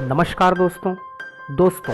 नमस्कार दोस्तों,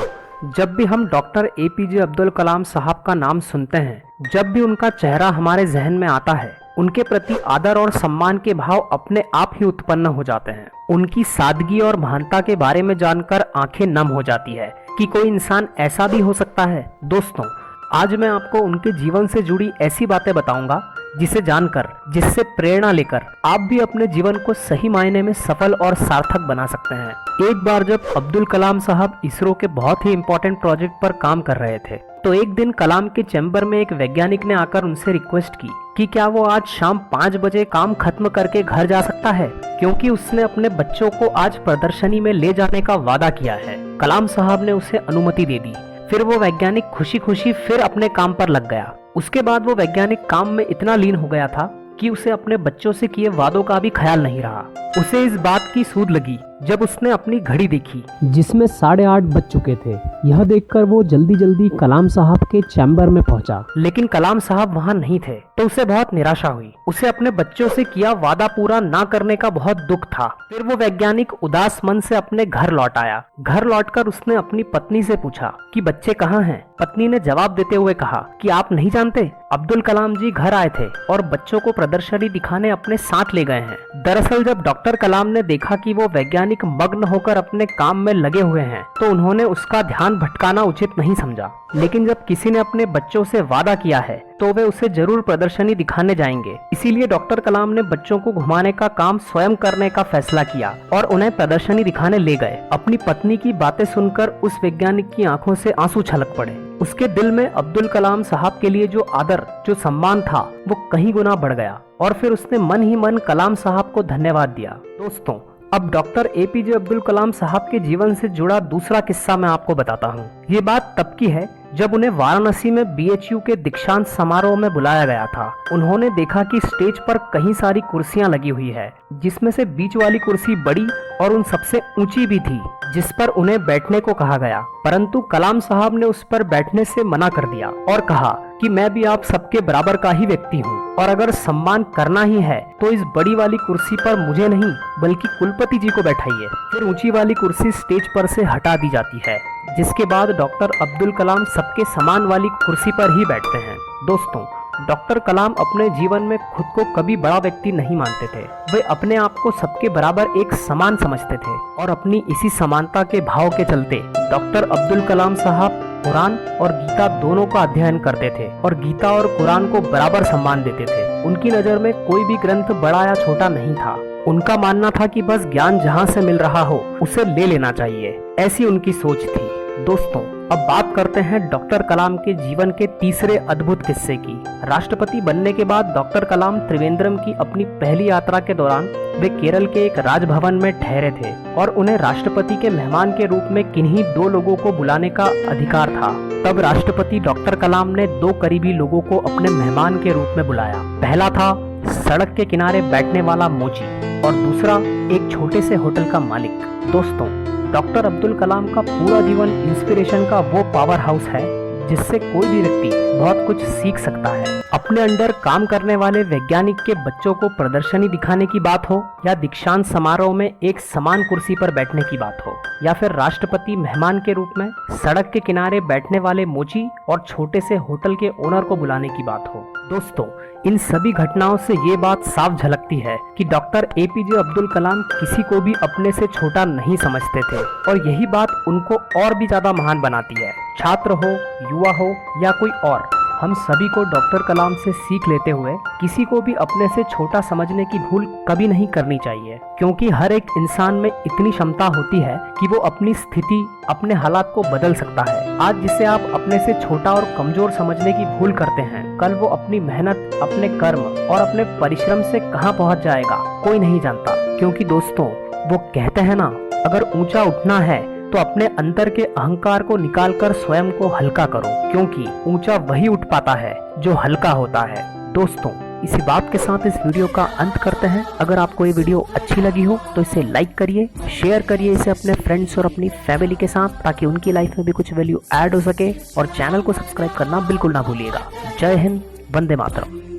जब भी हम डॉक्टर एपीजे अब्दुल कलाम साहब का नाम सुनते हैं, जब भी उनका चेहरा हमारे जहन में आता है, उनके प्रति आदर और सम्मान के भाव अपने आप ही उत्पन्न हो जाते हैं। उनकी सादगी और महानता के बारे में जानकर आंखें नम हो जाती है कि कोई इंसान ऐसा भी हो सकता है। दोस्तों, आज मैं आपको उनके जीवन से जुड़ी ऐसी बातें बताऊंगा जिसे जानकर, जिससे प्रेरणा लेकर आप भी अपने जीवन को सही मायने में सफल और सार्थक बना सकते हैं। एक बार जब अब्दुल कलाम साहब इसरो के बहुत ही इम्पोर्टेंट प्रोजेक्ट पर काम कर रहे थे, तो एक दिन कलाम के चैम्बर में एक वैज्ञानिक ने आकर उनसे रिक्वेस्ट की कि क्या वो आज शाम 5 बजे काम खत्म करके घर जा सकता है, क्योंकि उसने अपने बच्चों को आज प्रदर्शनी में ले जाने का वादा किया है। कलाम साहब ने उसे अनुमति दे दी। फिर वो वैज्ञानिक खुशी खुशी फिर अपने काम पर लग गया। उसके बाद वो वैज्ञानिक काम में इतना लीन हो गया था कि उसे अपने बच्चों से किए वादों का भी ख्याल नहीं रहा। उसे इस बात की सूद लगी जब उसने अपनी घड़ी देखी जिसमें 8:30 बज चुके थे। यह देखकर वो जल्दी जल्दी कलाम साहब के चैम्बर में पहुंचा, लेकिन कलाम साहब वहां नहीं थे, तो उसे बहुत निराशा हुई। उसे अपने बच्चों से किया वादा पूरा ना करने का बहुत दुख था। फिर वो वैज्ञानिक उदास मन से अपने घर लौट आया। घर लौटकर उसने अपनी पत्नी से पूछा कि बच्चे कहाँ हैं। पत्नी ने जवाब देते हुए कहा कि आप नहीं जानते, अब्दुल कलाम जी घर आए थे और बच्चों को प्रदर्शनी दिखाने अपने साथ ले गए हैं। दरअसल जब डॉक्टर कलाम ने देखा कि वो वैज्ञानिक मग्न होकर अपने काम में लगे हुए हैं, तो उन्होंने उसका ध्यान भटकाना उचित नहीं समझा। लेकिन जब किसी ने अपने बच्चों से वादा किया है, तो वे उसे जरूर प्रदर्शनी दिखाने जाएंगे। इसीलिए डॉक्टर कलाम ने बच्चों को घुमाने का काम स्वयं करने का फैसला किया और उन्हें प्रदर्शनी दिखाने ले गए। अपनी पत्नी की बातें सुनकर उस वैज्ञानिक की आंखों से आंसू छलक पड़े। उसके दिल में अब्दुल कलाम साहब के लिए जो आदर, जो सम्मान था, वो कहीं गुना बढ़ गया और फिर उसने मन ही मन कलाम साहब को धन्यवाद दिया। दोस्तों, अब डॉक्टर एपीजे अब्दुल कलाम साहब के जीवन से जुड़ा दूसरा किस्सा मैं आपको बताता हूँ। ये बात तब की है जब उन्हें वाराणसी में बीएचयू के दीक्षांत समारोह में बुलाया गया था। उन्होंने देखा कि स्टेज पर कई सारी कुर्सियां लगी हुई है, जिसमें से बीच वाली कुर्सी बड़ी और उन सबसे ऊंची भी थी, जिस पर उन्हें बैठने को कहा गया। परंतु कलाम साहब ने उस पर बैठने से मना कर दिया और कहा कि मैं भी आप सबके बराबर का ही व्यक्ति हूँ, और अगर सम्मान करना ही है तो इस बड़ी वाली कुर्सी पर मुझे नहीं बल्कि कुलपति जी को बैठाइए। फिर ऊंची वाली कुर्सी स्टेज पर से हटा दी जाती है, जिसके बाद डॉक्टर अब्दुल कलाम सबके समान वाली कुर्सी पर ही बैठते हैं। दोस्तों, डॉक्टर कलाम अपने जीवन में खुद को कभी बड़ा व्यक्ति नहीं मानते थे। वे अपने आप को सबके बराबर एक समान समझते थे और अपनी इसी समानता के भाव के चलते डॉक्टर अब्दुल कलाम साहब कुरान और गीता दोनों का अध्ययन करते थे और गीता और कुरान को बराबर सम्मान देते थे। उनकी नजर में कोई भी ग्रंथ बड़ा या छोटा नहीं था। उनका मानना था कि बस ज्ञान जहाँ से मिल रहा हो उसे ले लेना चाहिए। ऐसी उनकी सोच थी। दोस्तों, अब बात करते हैं डॉक्टर कलाम के जीवन के तीसरे अद्भुत किस्से की। राष्ट्रपति बनने के बाद डॉक्टर कलाम त्रिवेंद्रम की अपनी पहली यात्रा के दौरान वे केरल के एक राजभवन में ठहरे थे और उन्हें राष्ट्रपति के मेहमान के रूप में किन्हीं 2 लोगों को बुलाने का अधिकार था। तब राष्ट्रपति डॉक्टर कलाम ने 2 करीबी लोगों को अपने मेहमान के रूप में बुलाया। पहला था सड़क के किनारे बैठने वाला मोची और दूसरा एक छोटे से होटल का मालिक। दोस्तों, डॉक्टर अब्दुल कलाम का पूरा जीवन इंस्पिरेशन का वो पावर हाउस है जिससे कोई भी व्यक्ति बहुत कुछ सीख सकता है। अपने अंडर काम करने वाले वैज्ञानिक के बच्चों को प्रदर्शनी दिखाने की बात हो, या दीक्षांत समारोह में एक समान कुर्सी पर बैठने की बात हो, या फिर राष्ट्रपति मेहमान के रूप में सड़क के किनारे बैठने वाले मोची और छोटे से होटल के ओनर को बुलाने की बात हो। दोस्तों, इन सभी घटनाओं से ये बात साफ झलकती है कि डॉक्टर एपीजे अब्दुल कलाम किसी को भी अपने से छोटा नहीं समझते थे, और यही बात उनको और भी ज्यादा महान बनाती है। छात्र हो, युवा हो या कोई और, हम सभी को डॉक्टर कलाम से सीख लेते हुए किसी को भी अपने से छोटा समझने की भूल कभी नहीं करनी चाहिए, क्योंकि हर एक इंसान में इतनी क्षमता होती है कि वो अपनी स्थिति, अपने हालात को बदल सकता है। आज जिसे आप अपने से छोटा और कमजोर समझने की भूल करते हैं, कल वो अपनी मेहनत, अपने कर्म और अपने परिश्रम से कहाँ पहुँच जाएगा कोई नहीं जानता। क्योंकि दोस्तों, वो कहते हैं ना, अगर ऊंचा उठना है तो अपने अंदर के अहंकार को निकालकर स्वयं को हल्का करो, क्योंकि ऊंचा वही उठ पाता है जो हल्का होता है। दोस्तों, इसी बात के साथ इस वीडियो का अंत करते हैं। अगर आपको ये वीडियो अच्छी लगी हो तो इसे लाइक करिए, शेयर करिए इसे अपने फ्रेंड्स और अपनी फैमिली के साथ, ताकि उनकी लाइफ में भी कुछ वैल्यू ऐड हो सके, और चैनल को सब्सक्राइब करना बिल्कुल ना भूलिएगा। जय हिंद, वंदे मातरम।